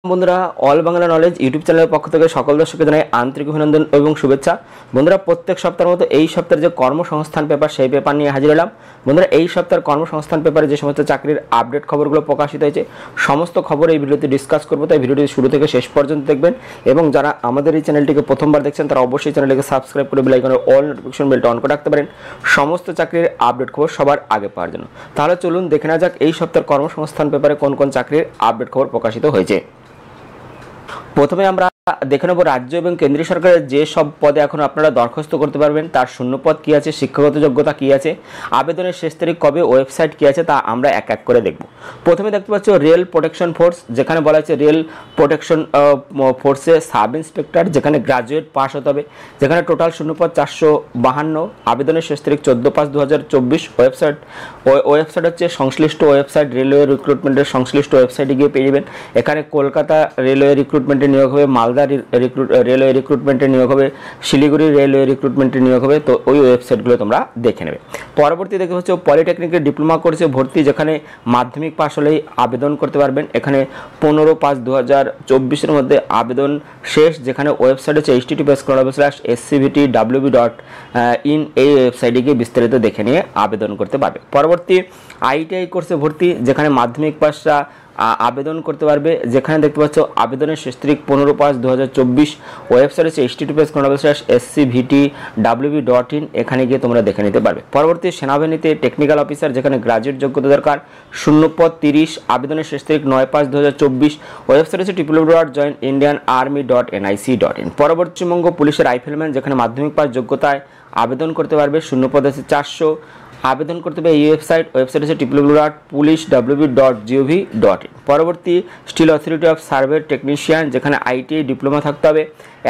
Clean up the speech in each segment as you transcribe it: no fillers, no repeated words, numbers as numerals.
বন্ধুরা all Bangla knowledge YouTube চ্যানেলের পক্ষ থেকে সকল দর্শককে জানাই আন্তরিক অভিনন্দন এবং শুভেচ্ছা। বন্ধুরা প্রত্যেক সপ্তাহের মতো এই সপ্তাহের যে কর্মসংস্থান পেপার সেই পেপার নিয়ে হাজির হলাম। বন্ধুরা এই সপ্তাহের কর্মসংস্থান পেপারে যে সমস্ত চাকরির আপডেট খবরগুলো প্রকাশিত হয়েছে সমস্ত খবর এই ভিডিওতে ডিসকাস করবো, তাই ভিডিওটি শুরু থেকে শেষ পর্যন্ত দেখবেন এবং যারা আমাদের এই চ্যানেলটিকে প্রথমবার দেখছেন তারা অবশ্যই চ্যানেলটিকে সাবস্ক্রাইব করে বেল আইকনের অল নোটিফিকেশন বেলটা অন করে রাখতে পারেন সমস্ত চাকরির আপডেট খবর সবার আগে পাওয়ার জন্য। তাহলে চলুন দেখে নেওয়া যাক এই সপ্তাহের কর্মসংস্থান পেপারে কোন কোন চাকরির আপডেট খবর প্রকাশিত হয়েছে। প্রথমে আমরা দেখে নেব রাজ্য এবং কেন্দ্রীয় সরকারের যে সব পদে এখন আপনারা দরখাস্ত করতে পারবেন তার শূন্যপদ কী আছে, শিক্ষাগত যোগ্যতা কী আছে, আবেদনের শেষ তারিখ কবে, ওয়েবসাইট কী আছে তা আমরা এক এক করে দেখব। প্রথমে দেখতে পাচ্ছ রেল প্রোটেকশন ফোর্স, যেখানে বলা হচ্ছে রেল প্রোটেকশন ফোর্সে সাব ইন্সপেক্টর, যেখানে গ্রাজুয়েট পাস হতে হবে, যেখানে টোটাল শূন্যপদ 452, আবেদনের শেষ তারিখ 14/5/2024। ওয়েবসাইট হচ্ছে সংশ্লিষ্ট ওয়েবসাইট, রেলওয়ে রিক্রুটমেন্টের সংশ্লিষ্ট ওয়েবসাইটে গিয়ে পেয়ে যাবেন। এখানে কলকাতা রেলওয়ে রিক্রুটমেন্টে নিয়োগ হবে, মালদা রেলওয়ে রিক্রুটমেন্টে নিয়োগ হবে, শিলিগুড়ি রেলওয়ে রিক্রুটমেন্টে নিয়োগ হবে, তো ওই ওয়েবসাইটগুলো তোমরা দেখে নেবে। পরবর্তী দেখতে হচ্ছে পলিটেকনিকের ডিপ্লোমা কোর্সে ভর্তি, যেখানে মাধ্যমিক পাস হলেই আবেদন করতে পারবেন। এখানে 15/5/2024 মধ্যে আবেদন শেষ, যেখানে ওয়েবসাইট হচ্ছে https://scvtwb.in, এই ওয়েবসাইটে গিয়ে বিস্তারিত দেখে নিয়ে আবেদন করতে পারবে। পরবর্তী আইটিআই কোর্সে ভর্তি, যেখানে মাধ্যমিক পাসরা আবেদন করতে পারবে, যেখানে দেখতে পাচ্ছ আবেদনের শেষ তারিখ 15/5/2024। ওয়েবসাইট হচ্ছে https://scvtwb.in, এখানে গিয়ে তোমরা দেখে নিতে পারবে। পরবর্তী সেনাবাহিনীতে টেকনিক্যাল অফিসার, যেখানে গ্রাজুয়েট যোগ্যতা দরকার, শূন্যপদ 30, আবেদনের শেষ তারিখ 9/5/2024। ওয়েবসাইট হচ্ছে www.joinindianarmy.nic.in। পরবর্তীবঙ্গ পুলিশের রাইফেলম্যান, যেখানে মাধ্যমিক পাস যোগ্যতায় আবেদন করতে পারবে, শূন্যপদ আছে 400, আবেদন করতে হবে এই ওয়েবসাইট হচ্ছে www.police.gov.in। পরবর্তী Steel Authority of survey technician, যেখানে আইটিআই ডিপ্লোমা থাকতে হবে,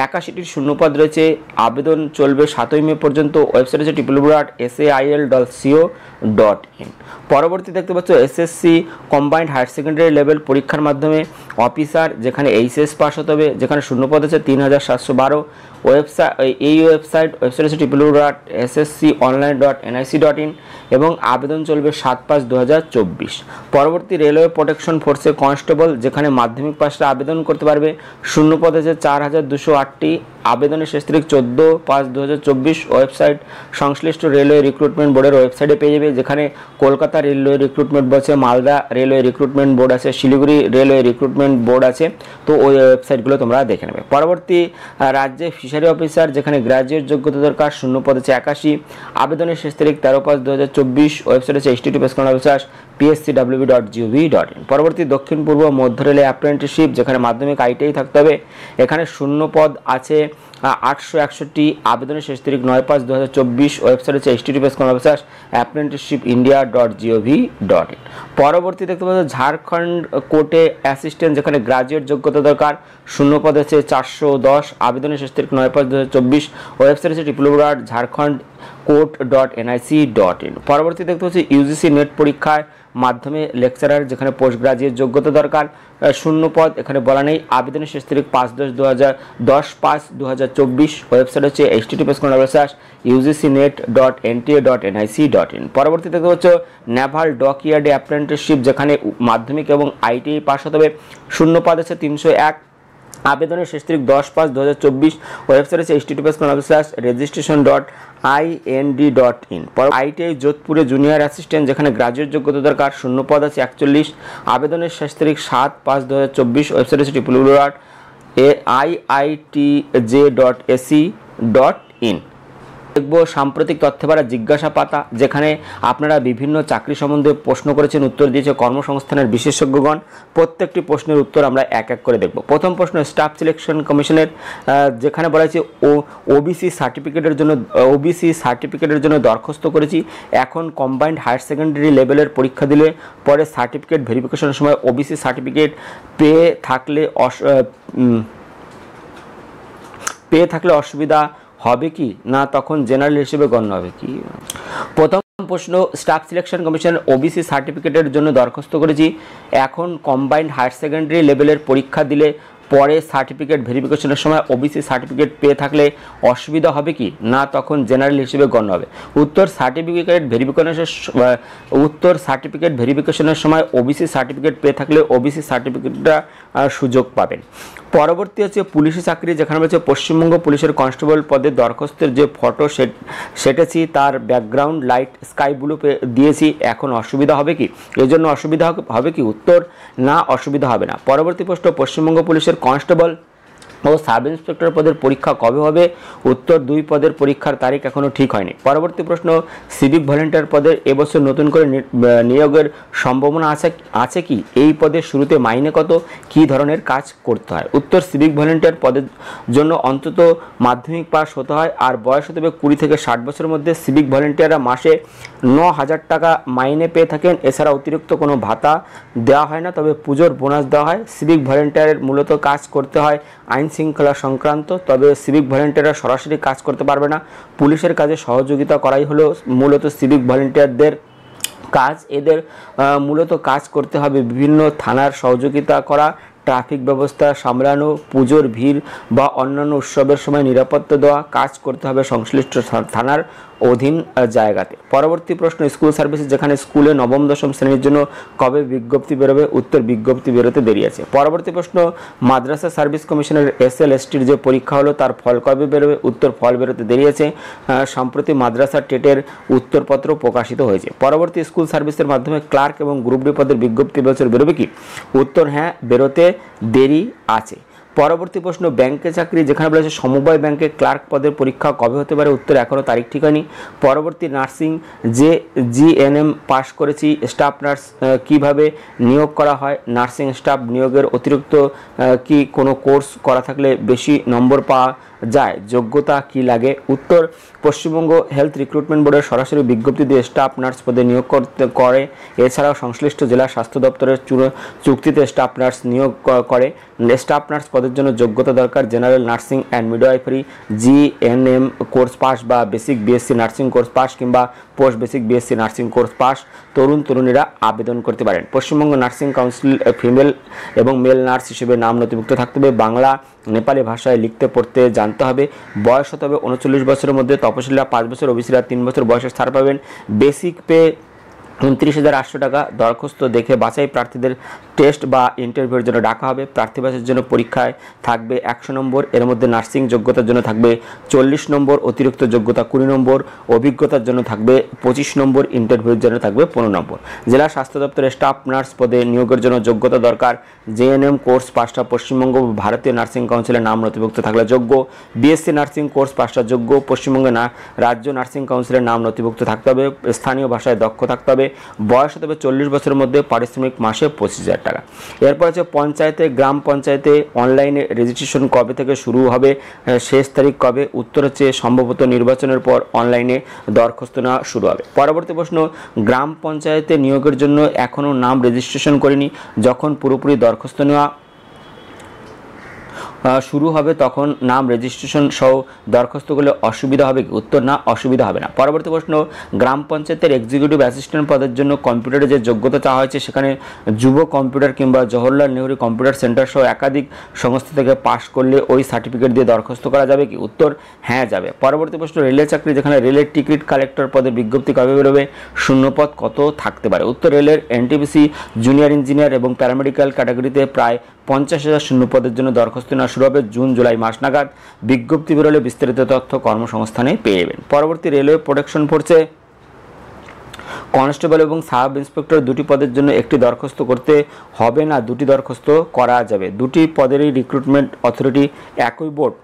81টির শূন্যপদ রয়েছে, আবেদন চলবে 7ই মে পর্যন্ত। ওয়েবসাইট হচ্ছে www.sail.co.in। পরবর্তী দেখতে পাচ্ছ SSC combined higher secondary level পরীক্ষার মাধ্যমে অফিসার, যেখানে এইচএস পাস হতে হবে, যেখানে শূন্যপদ আছে 3712। ওয়েবসাইট হচ্ছে www.ssconline.nic.in এবং আবেদন চলবে 7/5/2024। পরবর্তী রেলওয়ে প্রোটেকশন ফোর্সে কনস্টেবল, যেখানে মাধ্যমিক পাসরা আবেদন করতে পারবে, শূন্যপদ আছে 4208টি, আবেদনের শেষ তারিখ 14/5/2024। ওয়েবসাইট সংশ্লিষ্ট রেলওয়ে রিক্রুটমেন্ট বোর্ডের ওয়েবসাইটে পেয়ে যাবে, যেখানে কলকাতা রেলওয়ে রিক্রুটমেন্ট বোর্ড আছে, মালদা রেলওয়ে রিক্রুটমেন্ট বোর্ড আছে, শিলিগুড়ি রেলওয়ে রিক্রুটমেন্ট বোর্ড আছে, তো ওই ওয়েবসাইটগুলো তোমরা দেখে নেবে। পরবর্তী রাজ্যে ফিশারি অফিসার, যেখানে গ্রাজুয়েট যোগ্যতা দরকার, শূন্যপদ আছে 81, আবেদনের শেষ তারিখ 13/5/2024। ওয়েবসাইট আছে https://pscwb.gov.in। পরবর্তী দক্ষিণ পূর্ব মধ্য রেলে অ্যাপ্রেন্টিসশিপ, যেখানে মাধ্যমিক আইটিআই থাকতে হবে, এখানে শূন্যপদ আছে 861, আবেদনের শেষ তারিখ 9/5/2024। ওয়েবসাইট হচ্ছে https://apprenticeshipindia.gov.in। পরবর্তী দেখতে পাচ্ছ ঝাড়খণ্ড কোর্টে অ্যাসিস্ট্যান্ট, যেখানে গ্রাজুয়েট যোগ্যতা দরকার, শূন্যপদ আছে 410, আবেদনের শেষ তারিখ 9/5/2024। ওয়েবসাইট হচ্ছে www.jharkhand.court.nic.in। পরবর্তী দেখতে পাচ্ছি ইউজিসি নেট পরীক্ষায় মাধ্যমে লেকচারার, যেখানে পোস্ট গ্রাজুয়েট যোগ্যতা দরকার, শূন্যপদ এখানে বলা নেই, আবেদনের শেষ তারিখ 10/5/2024। ওয়েবসাইট হচ্ছে https://ugcnet.nta.nic.in। পরবর্তী দেখতে পাচ্ছ নেভাল ডকইয়ার্ডে অ্যাপ্রেন্টিসশিপ, যেখানে মাধ্যমিক এবং আইটিআই পাস হতে হবে, শূন্যপদ আছে 301, আবেদনের শেষ তারিখ 10/5/2024। ওয়েবসাইট হচ্ছে https://registration.ind.in। আইটিআই যোধপুরে জুনিয়র অ্যাসিস্ট্যান্ট, যেখানে গ্রাজুয়েট যোগ্যতা দরকার, শূন্যপদ আছে 41, আবেদনের শেষ তারিখ 7/5/2024। ওয়েবসাইট হচ্ছে www.iitj.ac.in। দেখব সাম্প্রতিক তথ্য ভাড়া জিজ্ঞাসা পাতা, যেখানে আপনারা বিভিন্ন চাকরি সম্বন্ধে প্রশ্ন করেছেন, উত্তর দিয়েছে কর্মসংস্থানের বিশেষজ্ঞগণ। প্রত্যেকটি প্রশ্নের উত্তর আমরা এক এক করে দেখব। প্রথম প্রশ্ন স্টাফ সিলেকশন কমিশনের, যেখানে বলা হয়েছে ওবিসি সার্টিফিকেটের জন্য দরখাস্ত করেছি, এখন কম্বাইন্ড হায়ার সেকেন্ডারি লেভেলের পরীক্ষা দিলে পরে সার্টিফিকেট ভেরিফিকেশনের সময় ওবিসি সার্টিফিকেট পেয়ে থাকলে অসুবিধা হবে কি না, তখন জেনারেল হিসেবে গণ্য হবে কি? প্রথম প্রশ্ন, স্টাফ সিলেকশন কমিশন ওবিসি সার্টিফিকেটের জন্য দরখাস্ত করেছি, এখন কম্বাইন্ড হায়ার সেকেন্ডারি লেভেলের পরীক্ষা দিলে পরে সার্টিফিকেট ভেরিফিকেশনের সময় ওবিসি সার্টিফিকেট পেয়ে থাকলে অসুবিধা হবে কি না, তখন জেনারেল হিসেবে গণ্য হবে। উত্তর সার্টিফিকেট ভেরিফিকেশনের সময় ওবিসি সার্টিফিকেট পেয়ে থাকলে ওবিসি সার্টিফিকেটটা সুযোগ পাবেন। পরবর্তী হচ্ছে পুলিশি চাকরি, যেখানে বলছে পশ্চিমবঙ্গ পুলিশের কনস্টেবল পদে দরখাস্তের যে ফটো সেটেছি তার ব্যাকগ্রাউন্ড লাইট স্কাই ব্লু দিয়েছি, এখন অসুবিধা হবে কি? এর জন্য অসুবিধা হবে কি? উত্তর না, অসুবিধা হবে না। পরবর্তী প্রশ্ন, পশ্চিমবঙ্গ পুলিশের কনস্টেবল ও সাব ইন্সপেক্টর পদের পরীক্ষা কবে হবে? উত্তর 2 পদের পরীক্ষার তারিখ এখনও ঠিক হয়নি। পরবর্তী প্রশ্ন, সিভিক ভলেন্টিয়ার পদের এবছর নতুন করে নিয়োগের সম্ভাবনা আছে কি? এই পদের শুরুতে মাইনে কত? কী ধরনের কাজ করতে হয়? উত্তর, সিভিক ভলেন্টিয়ার পদের জন্য অন্তত মাধ্যমিক পাস হতে হয়, আর বয়স হতে হবে 20 থেকে 60 বছরের মধ্যে। সিভিক ভলেন্টিয়াররা মাসে 9,000 টাকা মাইনে পেয়ে থাকেন। এছাড়া অতিরিক্ত কোনো ভাতা দেওয়া হয় না, তবে পুজোর বোনাস দেওয়া হয়। সিভিক ভলেন্টিয়ারের মূলত কাজ করতে হয় আইন শৃঙ্খলা সংক্রান্ত, তবে সিভিক ভলেন্টিয়াররা সরাসরি কাজ করতে পারবে না। পুলিশের কাজে সহযোগিতা করাই হলো মূলত সিভিক ভলেন্টিয়ারদের কাজ। এদের মূলত কাজ করতে হবে বিভিন্ন থানার সহযোগিতা করা, ট্রাফিক ব্যবস্থা সামলানো, পুজোর ভিড় বা অন্যান্য উৎসবের সময় নিরাপত্তা দেওয়া, কাজ করতে হবে সংশ্লিষ্ট থানার অধীন জায়গাতে। পরবর্তী প্রশ্ন, স্কুল সার্ভিসেস, যেখানে স্কুলে নবম দশম শ্রেণীর জন্য কবে বিজ্ঞপ্তি বেরোবে? উত্তর, বিজ্ঞপ্তি বেরোতে দেরি আছে। পরবর্তী প্রশ্ন, মাদ্রাসা সার্ভিস কমিশনের SLSTর যে পরীক্ষা হলো তার ফল কবে বেরোবে? উত্তর, ফল বেরোতে দেরি আছে। সম্প্রতি মাদ্রাসা টেটের উত্তরপত্র প্রকাশিত হয়েছে। পরবর্তী, স্কুল সার্ভিসের মাধ্যমে ক্লার্ক এবং গ্রুপ ডি পদের বিজ্ঞপ্তি বছর বেরোবে কি? উত্তর, হ্যাঁ, বেরোতে দেরি আছে। পরবর্তী প্রশ্ন, ব্যাংকে চাকরি, যেখানে বলেছে সমবায় ব্যাংকে ক্লার্ক পদের পরীক্ষা কবে হতে পারে? উত্তর, এখনও তারিখ ঠিক হয়নি। পরবর্তী, নার্সিং যে GNM পাস করেছি, স্টাফ নার্স কিভাবে নিয়োগ করা হয়? নার্সিং স্টাফ নিয়োগের অতিরিক্ত কি কোনো কোর্স করা থাকলে বেশি নম্বর পাওয়া যায়? যোগ্যতা কি লাগে? উত্তর, পশ্চিমবঙ্গ হেলথ রিক্রুটমেন্ট বোর্ডের সরাসরি বিজ্ঞপ্তি দিয়ে স্টাফ নার্স পদে নিয়োগ করে। এছাড়াও সংশ্লিষ্ট জেলা স্বাস্থ্য দপ্তরের চুক্তিতে স্টাফ নার্স নিয়োগ করে। স্টাফ নার্স পদের জন্য যোগ্যতা দরকার general nursing and midwifery GNM course pass বা basic BSc nursing course pass কিংবা post basic BSc nursing course pass তরুণীরা আবেদন করতে পারেন। পশ্চিমবঙ্গ নার্সিং কাউন্সিল ফিমেল এবং মেল নার্স হিসেবে নাম নথিভুক্ত থাকতে হবে। বাংলা নেপালি ভাষায় লিখতে পড়তে জানতে হবে। বয়স হতে হবে 39 বছরের মধ্যে। তপশিলীরা 5 বছর, ওবিসিরা 3 বছর বয়সে ছাড় পাবেন। বেসিক পে 29,800 টাকা। দরখাস্ত দেখে বাছাই প্রার্থীদের টেস্ট বা ইন্টারভিউর জন্য ডাকা হবে। প্রার্থী বাছাইয়ের জন্য পরীক্ষায় থাকবে 100 নম্বর। এর মধ্যে নার্সিং যোগ্যতার জন্য থাকবে 40 নম্বর, অতিরিক্ত যোগ্যতা 20 নম্বর, অভিজ্ঞতার জন্য থাকবে 25 নম্বর, ইন্টারভিউর জন্য থাকবে 15 নম্বর। জেলা স্বাস্থ্য দপ্তরে স্টাফ নার্স পদে নিয়োগের জন্য যোগ্যতা দরকার JNM কোর্স পাসটা পশ্চিমবঙ্গ ভারতীয় নার্সিং কাউন্সিলের নাম নথিভুক্ত থাকলে যোগ্য। BSc নার্সিং কোর্স পাসটা যোগ্য। পশ্চিমবঙ্গে রাজ্য নার্সিং কাউন্সিলের নাম নথিভুক্ত থাকতে হবে। স্থানীয় ভাষায় দক্ষ থাকতে হবে। বয়স হতে হবে 40 বছরের মধ্যে। পারিশ্রমিক মাসে 25,000 টাকা। এরপর হচ্ছে পঞ্চায়েতে, গ্রাম পঞ্চায়েতে অনলাইনে রেজিস্ট্রেশন কবে থেকে শুরু হবে? শেষ তারিখ কবে? উত্তর হচ্ছে সম্ভবত নির্বাচনের পর অনলাইনে দরখাস্ত নেওয়া শুরু হবে। পরবর্তী প্রশ্ন, গ্রাম পঞ্চায়েতে নিয়োগের জন্য এখনও নাম রেজিস্ট্রেশন করিনি, যখন পুরোপুরি দরখাস্ত নেওয়া শুরু হবে তখন নাম রেজিস্ট্রেশন সহ দরখাস্ত করলে অসুবিধা হবে? উত্তর, না, অসুবিধা হবে না। পরবর্তী প্রশ্ন, গ্রাম পঞ্চায়েতের এক্সিকিউটিভ অ্যাসিস্ট্যান্ট পদের জন্য কম্পিউটারে যে যোগ্যতা চাওয়া হয়েছে সেখানে যুব কম্পিউটার কিংবা জওহরলাল নেহরু কম্পিউটার সেন্টার সহ একাধিক সংস্থা থেকে পাশ করলে ওই সার্টিফিকেট দিয়ে দরখাস্ত করা যাবে কি? উত্তর, হ্যাঁ, যাবে। পরবর্তী প্রশ্ন, রেলের চাকরি, যেখানে রেলের টিকিট কালেক্টর পদের বিজ্ঞপ্তি কবে বেরোবে? শূন্যপদ কত থাকতে পারে? উত্তর, রেলের NTPC জুনিয়র ইঞ্জিনিয়ার এবং প্যারামেডিক্যাল ক্যাটাগরিতে প্রায় 50,000 শূন্যপদের জন্য দরখাস্ত নেওয়া শুরু হবে জুন জুলাই মাস নাগাদ। বিজ্ঞপ্তি বেরোলে বিস্তারিত তথ্য কর্মসংস্থানে পেয়ে যাবেন। পরবর্তী, রেলওয়ে প্রোটেকশন ফোর্সে কনস্টেবল এবং সাব ইন্সপেক্টর দুটি পদের জন্য একটি দরখাস্ত করতে হবে না দুটি দরখাস্ত করা যাবে? দুটি পদেরই রিক্রুটমেন্ট অথরিটি একই বোর্ড?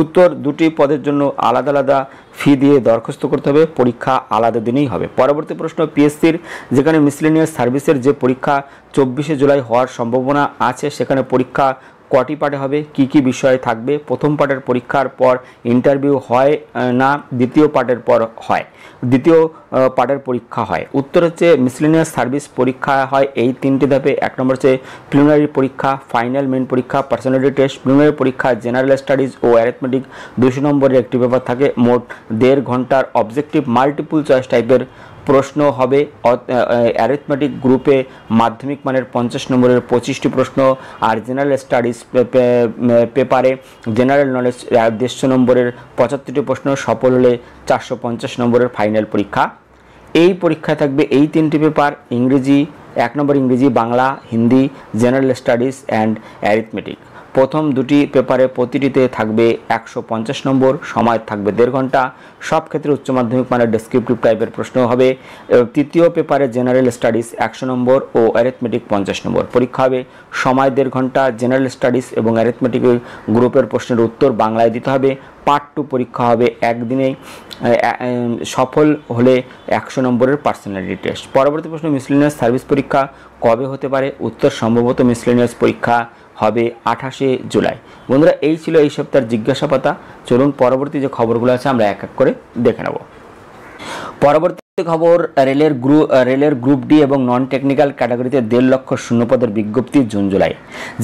উত্তর, দুটি পদের জন্য আলাদা আলাদা ফি দিয়ে দরখাস্ত করতে হবে, পরীক্ষা আলাদা দিনেই হবে। পরবর্তী প্রশ্ন, PSCর যেখানে মিসলেনিয়াস সার্ভিসের যে পরীক্ষা 24 জুলাই হওয়ার সম্ভাবনা আছে সেখানে পরীক্ষা কটি পার্টে হবে? কি কি বিষয় থাকবে? প্রথম পার্টের পরীক্ষার পর ইন্টারভিউ হয় না দ্বিতীয় পার্টের পর হয়? দ্বিতীয় পার্টের পরীক্ষা হয়। উত্তর হচ্ছে মিসলেনিয়াস সার্ভিস পরীক্ষা হয় এই 3টি ধাপে। 1 নম্বর হচ্ছে প্রিলিমিনারি পরীক্ষা, ফাইনাল মেইন পরীক্ষা, পার্সোনালিটি টেস্ট। প্রিলিমিনারি পরীক্ষা জেনারেল স্টাডিজ ও অ্যারিথমেটিক 200 নম্বরের একটি পেপার থাকে। মোট 1.5 ঘন্টার অবজেক্টিভ মাল্টিপল চয়েস টাইপের প্রশ্ন হবে। অ্যারিথমেটিক গ্রুপে মাধ্যমিক মানের 50 নম্বরের 25টি প্রশ্ন, আর জেনারেল স্টাডিজ পেপারে জেনারেল নলেজ 150 নম্বরের 75টি প্রশ্ন। সফল হলে 450 নম্বরের ফাইনাল পরীক্ষা। এই পরীক্ষায় থাকবে এই 3টি পেপার, ইংরেজি, 1 নম্বর ইংরেজি, Bangla, Hindi, general studies and arithmetic. প্রথম দুটি পেপারে প্রতিটিতে থাকবে 150 নম্বর, সময় থাকবে 1.5 ঘন্টা। সব ক্ষেত্রে উচ্চ মাধ্যমিক মানের ডেসক্রিপটিভ টাইপের প্রশ্ন হবে। তৃতীয় পেপারে জেনারেল স্টাডিজ 100 নম্বর ও অ্যারিথমেটিক 50 নম্বর। পরীক্ষা হবে সময় 1.5 ঘন্টা। জেনারেল স্টাডিজ এবং অ্যারিথমেটিকের গ্রুপের প্রশ্নের উত্তর বাংলায় দিতে হবে। পার্ট 2 পরীক্ষা হবে একদিনেই, সফল হলে 100 নম্বরের পার্সোনালিটি টেস্ট। পরবর্তী প্রশ্ন, মিসলেনিয়াস সার্ভিস পরীক্ষা কবে হতে পারে? উত্তর সম্ভবত মিসলেনিয়াস পরীক্ষা হবে 28 জুলাই। বন্ধুরা, এই ছিল এই সপ্তাহের জিজ্ঞাসা পাতা। চলুন পরবর্তী যে খবরগুলো আছে আমরা এক এক করে দেখে নেব। পরবর্তী খবর, রেলের গ্রুপ ডি এবং নন টেকনিক্যাল ক্যাটাগরিতে 1.5 লক্ষ শূন্যপদের বিজ্ঞপ্তি জুন জুলাই।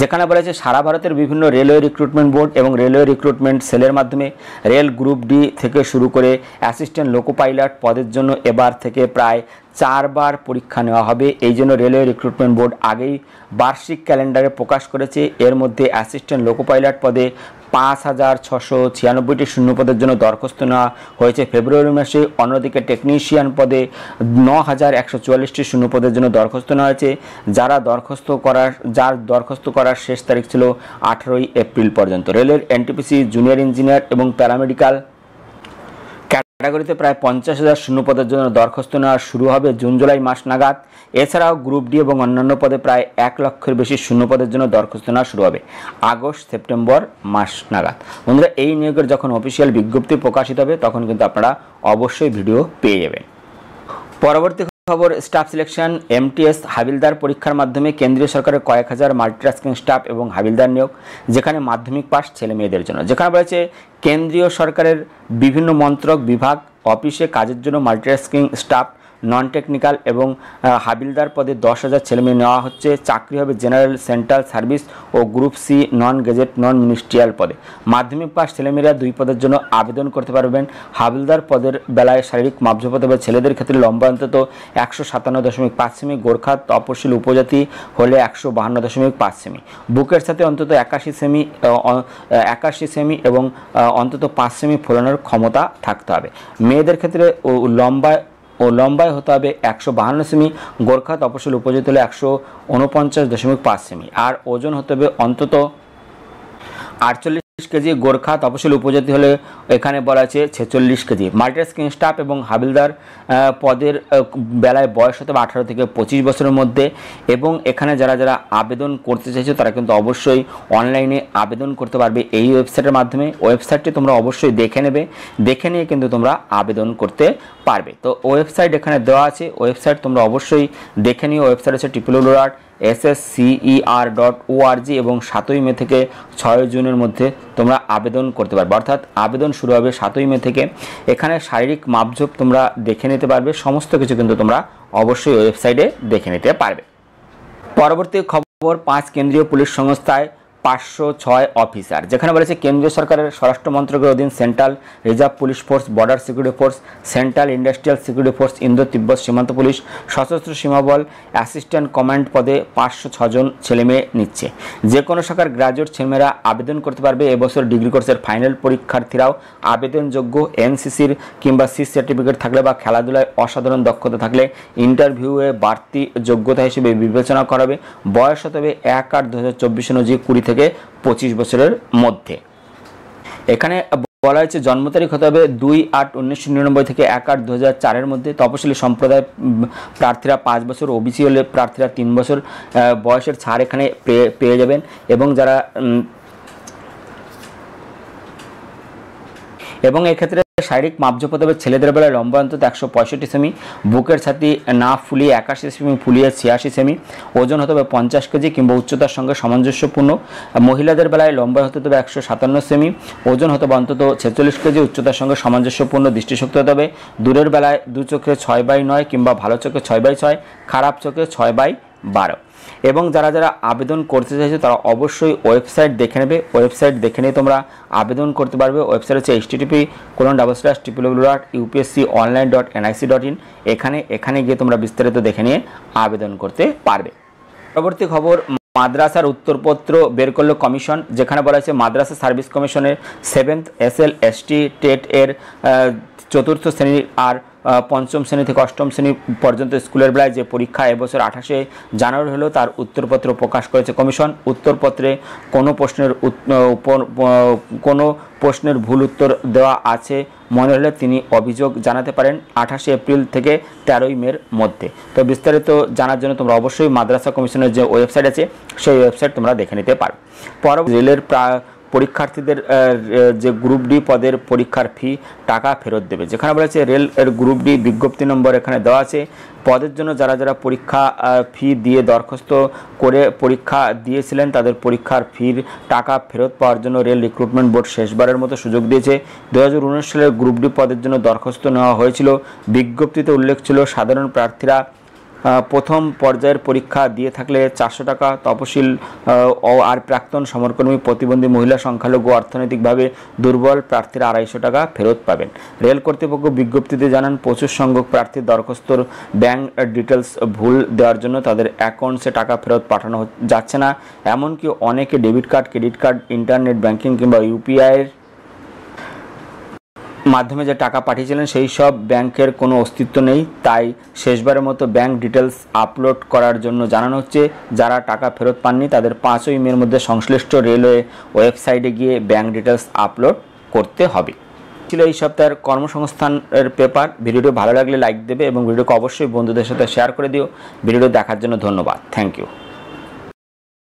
যেখানে বলেছে সারা ভারতের বিভিন্ন রেলওয়ে রিক্রুটমেন্ট বোর্ড এবং রেলওয়ে রিক্রুটমেন্ট সেলের মাধ্যমে রেল গ্রুপ ডি থেকে শুরু করে অ্যাসিস্ট্যান্ট লোকো পাইলট পদের জন্য এবার থেকে প্রায় 4 বার পরীক্ষা নেওয়া হবে। এই জন্য রেলওয়ে রিক্রুটমেন্ট বোর্ড আগেই বার্ষিক ক্যালেন্ডারে প্রকাশ করেছে। এর মধ্যে অ্যাসিস্ট্যান্ট লোকো পাইলট পদে 5,696টি শূন্যপদের জন্য দরখাস্ত নেওয়া হয়েছে ফেব্রুয়ারি মাসে। অন্যদিকে টেকনিশিয়ান পদে 9,144টি শূন্যপদের জন্য দরখাস্ত নেওয়া হয়েছে। যার দরখাস্ত করার শেষ তারিখ ছিল 18 এপ্রিল পর্যন্ত। রেলের এনটিপিসি, জুনিয়র ইঞ্জিনিয়ার এবং প্যারামেডিক্যাল ক্যাটাগরিতে প্রায় 50,000 শূন্যপদের জন্য দরখাস্ত নেওয়া শুরু হবে জুন জুলাই মাস নাগাদ। এছাড়াও গ্রুপ ডি এবং অন্যান্য পদে প্রায় 1 লক্ষের বেশি শূন্যপদের জন্য দরখাস্ত নেওয়া শুরু হবে আগস্ট সেপ্টেম্বর মাস নাগাদ। বন্ধুরা, এই নিয়োগের যখন অফিসিয়াল বিজ্ঞপ্তি প্রকাশিত হবে তখন কিন্তু আপনারা অবশ্যই ভিডিও পেয়ে যাবেন। পরবর্তী খবর, স্টাফ সিলেকশন এমটিএস হাবিলদার পরীক্ষার মাধ্যমে কেন্দ্রীয় সরকারের কয়েক হাজার মাল্টিটাস্কিং স্টাফ এবং হাবিলদার নিয়োগ, যেখানে মাধ্যমিক পাস ছেলে মেয়েদের জন্য। যেখানে বলেছে কেন্দ্রীয় সরকারের বিভিন্ন মন্ত্রক, বিভাগ, অফিসে কাজের জন্য মাল্টিটাস্কিং স্টাফ, নন টেকনিক্যাল এবং হাবিলদার পদে 10,000 ছেলেমেয়ে নেওয়া হচ্ছে। চাকরি হবে জেনারেল, সেন্ট্রাল সার্ভিস ও group C non gazette non ministerial পদে। মাধ্যমিক পাস ছেলেমেয়েরা 2 পদের জন্য আবেদন করতে পারবেন। হাবিলদার পদের বেলায় শারীরিক মাপঝোপ হতে হবে। ছেলেদের ক্ষেত্রে লম্বা অন্তত 157.5 সেমি, গোর্খা তপশিলি উপজাতি হলে 152.5 সেমি, বুকের সাথে অন্তত 81 সেমি এবং অন্তত 5 সেমি ফোলানোর ক্ষমতা থাকতে হবে। মেয়েদের ক্ষেত্রে লম্বায় হতে হবে 152 সেমি, গোর্খা তপশিলি উপজাতি হলে 149.5 সেমি, আর ওজন হতে হবে অন্তত 48 কেজি, গোর্খা তপশিলি উপজাতি হলে এখানে বলা আছে 46 কেজি। মাল্টিটাস্কিং স্টাফ এবং হাবিলদার পদের বেলায় বয়স হতে হবে 18 থেকে 25 বছরের মধ্যে। এবং এখানে যারা আবেদন করতে চাইছো তারা কিন্তু অবশ্যই অনলাইনে আবেদন করতে পারবে এই ওয়েবসাইটের মাধ্যমে। ওয়েবসাইটটি তোমরা অবশ্যই দেখে নেবে, দেখে নিয়ে কিন্তু তোমরা আবেদন করতে পারবে। তো ওয়েবসাইট এখানে দেওয়া আছে, ওয়েবসাইট তোমরা অবশ্যই দেখে নিও। ওয়েবসাইট হচ্ছে www.sscer.org এবং 7ই মে থেকে 6 জুনের মধ্যে তোমরা আবেদন করতে পারবে, অর্থাৎ আবেদন শুরু হবে 7ই মে থেকে। এখানে শারীরিক মাপঝোপ তোমরা দেখে নিতে পারবে, সমস্ত কিছু কিন্তু তোমরা অবশ্যই ওয়েবসাইটে দেখে নিতে পারবে। পরবর্তী খবর, 5 কেন্দ্রীয় পুলিশ সংস্থায় 506 অফিসার। যেখানে বলেছে কেন্দ্রীয় সরকারের স্বরাষ্ট্র মন্ত্রকের অধীন central reserve police force, border security force, central industrial security force, Indo Tibet সীমান্ত পুলিশ, সশস্ত্র সীমাবল অ্যাসিস্ট্যান্ট কমান্ড পদে 506 জন ছেলেমেয়ে নিচ্ছে। যে কোনো শাখার গ্রাজুয়েট ছেলেমেয়েরা আবেদন করতে পারবে। এবছর ডিগ্রি কোর্সের ফাইনাল পরীক্ষার্থীরাও আবেদনযোগ্য। এনসিসির কিংবা সি সার্টিফিকেট থাকলে বা খেলাধুলায় অসাধারণ দক্ষতা থাকলে ইন্টারভিউয়ে বাড়তি যোগ্যতা হিসেবে বিবেচনা করাবে। বয়স হতে হবে 1/8/2024 অনুযায়ী 20 থেকে 25 বছরের মধ্যে। এখানে বলা হয়েছে জন্ম তারিখ হতে হবে 2/8/1999 থেকে 1/8/2004 মধ্যে। তপশিলি সম্প্রদায় প্রার্থীরা 5 বছর, ওবিসি হলে প্রার্থীরা 3 বছর বয়সের ছাড় এখানে পেয়ে যাবেন। এবং এক্ষেত্রে শারীরিক মাপঝোপ হতে হবে ছেলেদের বেলায় লম্বা অন্তত 165 সেমি, বুকের ছাতি না ফুলিয়ে 81 সেমি, ফুলিয়ে 86 সেমি, ওজন হতে হবে 50 কেজি কিংবা উচ্চতার সঙ্গে সামঞ্জস্যপূর্ণ। মহিলাদের বেলায় লম্বা হতে হবে 157 সেমি, ওজন হতে হবে অন্তত 46 কেজি, উচ্চতার সঙ্গে সামঞ্জস্যপূর্ণ, দৃষ্টিশক্তি হতে হবে দূরের বেলায় 2 চোখে 6/9 কিংবা ভালো চোখে 6/6, খারাপ চোখে 6/12। এবং যারা আবেদন করতে চাইছে তারা অবশ্যই ওয়েবসাইট দেখে নেবে, ওয়েবসাইট দেখে নিয়ে তোমরা আবেদন করতে পারবে। ওয়েবসাইট হচ্ছে http://www.upsconline.nic.in। এখানে গিয়ে তোমরা বিস্তারিত দেখে নিয়ে আবেদন করতে পারবে। পরবর্তী খবর, মাদ্রাসার উত্তরপত্র বের করল কমিশন। যেখানে বলা হয়েছে মাদ্রাসা সার্ভিস কমিশনের 7th SL ST টেট এর 4th শ্রেণীর আর পঞ্চম শ্রেণী থেকে অষ্টম শ্রেণী পর্যন্ত স্কুলের বেলায় যে পরীক্ষা এবছর 28শে জানুয়ারি হলো তার উত্তরপত্র প্রকাশ করেছে কমিশন। উত্তরপত্রে কোনো প্রশ্নের ভুল উত্তর দেওয়া আছে মনে হলে তিনি অভিযোগ জানাতে পারেন 28শে এপ্রিল থেকে 13ই মের মধ্যে। তো বিস্তারিত জানার জন্য তোমরা অবশ্যই মাদ্রাসা কমিশনের যে ওয়েবসাইট আছে সেই ওয়েবসাইট তোমরা দেখে নিতে পারো। পরবর্তী রেলের পরীক্ষার্থীদের যে গ্রুপ ডি পদের পরীক্ষার ফি টাকা ফেরত দেবে। যেখানে বলেছে রেল এর গ্রুপ ডি বিজ্ঞপ্তি নম্বর এখানে দেওয়া আছে। পদের জন্য যারা পরীক্ষা ফি দিয়ে দরখাস্ত করে পরীক্ষা দিয়েছিলেন তাদের পরীক্ষার ফির টাকা ফেরত পাওয়ার জন্য রেল রিক্রুটমেন্ট বোর্ড শেষবারের মতো সুযোগ দিয়েছে। 2019 সালের গ্রুপ ডি পদের জন্য দরখাস্ত নেওয়া হয়েছিল। বিজ্ঞপ্তিতে উল্লেখ ছিল সাধারণ প্রার্থীরা প্রথম পর্যায়ের পরীক্ষা দিয়ে থাকলে 400 টাকা, তপশিল আর প্রাক্তন সমরকর্মী, প্রতিবন্ধী মহিলা, সংখ্যালঘু, অর্থনৈতিকভাবে দুর্বল প্রার্থীরা 250 টাকা ফেরত পাবেন। রেল কর্তৃপক্ষ বিজ্ঞপ্তিতে জানান প্রচুর সংখ্যক প্রার্থীর দরখাস্তর ব্যাংক ডিটেলস ভুল দেওয়ার জন্য তাদের অ্যাকাউন্টসে টাকা ফেরত পাঠানো যাচ্ছে না। এমনকি অনেকে debit card, credit card, internet banking কিংবা ইউপিআইয়ের মাধ্যমে যে টাকা পাঠিয়েছিলেন সেই সব ব্যাংকের কোনো অস্তিত্ব নেই। তাই শেষবারের মতো ব্যাংক ডিটেলস আপলোড করার জন্য জানানো হচ্ছে। যারা টাকা ফেরত পাননি তাদের 5ই মের মধ্যে সংশ্লিষ্ট রেলওয়ে ওয়েবসাইটে গিয়ে ব্যাংক ডিটেলস আপলোড করতে হবে। ছিল এই সপ্তাহের কর্মসংস্থানের পেপার। ভিডিওটি ভালো লাগলে লাইক দেবে এবং ভিডিওকে অবশ্যই বন্ধুদের সাথে শেয়ার করে দিও। ভিডিওটি দেখার জন্য ধন্যবাদ। Thank you.